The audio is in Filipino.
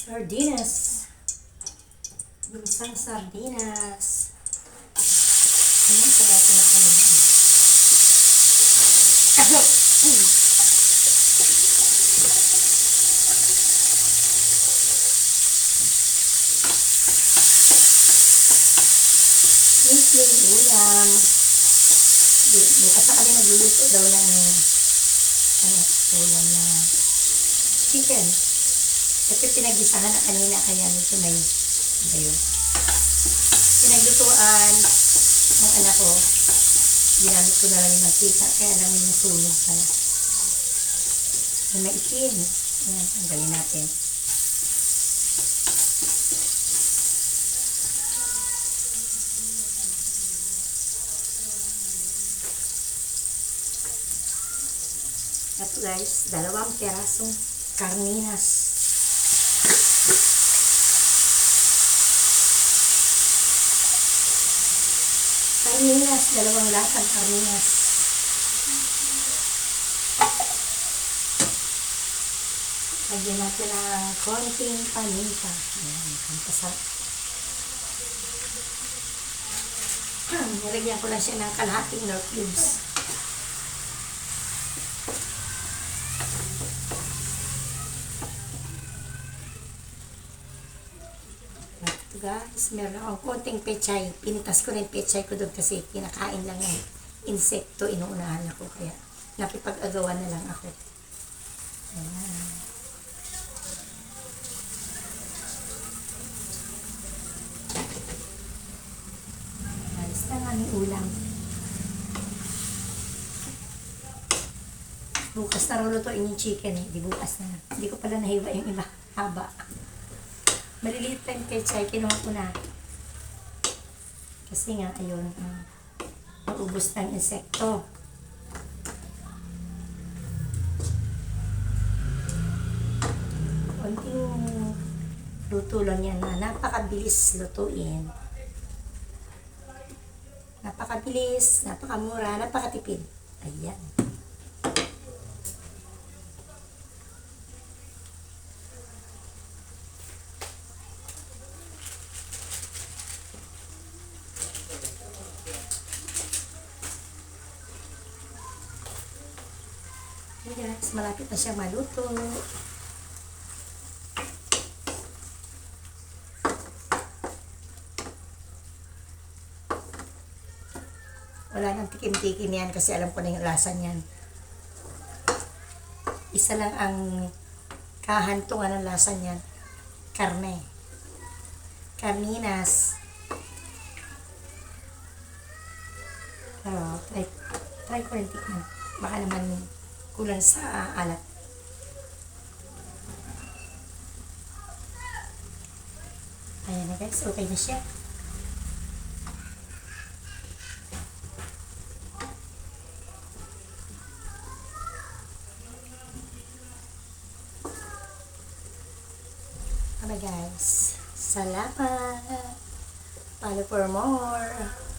Sardinas. Ginisang sardinas. Ano sa natin na kami? Simpleng ulam. Bukas na kami magluluto daw ng ulam na chicken. Ito pinaggisahan na kanina kaya nito may pinaglutuan ng anak ko. Ginamit ko na lang yung mantika kaya lang may nasunog pala. May maitim. Ayan, tanggalin natin. At guys, 2 perasong karninas. Karninas, 2 latang karninas. Lagyan natin ng konting paminta. Ayan, kampasarap. Nilagyan ko lang siya ng kalahating nor cubes. Guys, meron akong konting pechay. Pinitas ko rin pechay ko doon kasi kinakain lang ng insekto, inuunahan ako. Kaya nakipag-agawan na lang ako. Ayan. Ayos na nga yung ulam. Bukas na lulutuin yung chicken eh. Di bukas na. Hindi ko pala nahiwa yung iba. Haba. Maliliit pa yung pechay, kinuha ko na. Kasi nga, ayun, maubos ng insekto. Konting luto lang yan na napakabilis lutuin. Napakabilis, napakamura, napakatipid. Ayan. Guys, malapit na siya maluto. Wala nang tikim-tikim yan kasi alam ko na yung lasa niyan. Isa lang ang kahantungan ng lasa niyan. Karne. Karninas. Try ko rin tikman. Baka naman kulang sa alat. Ayan na guys, okay na siya. Bye guys. Salamat. Follow for more.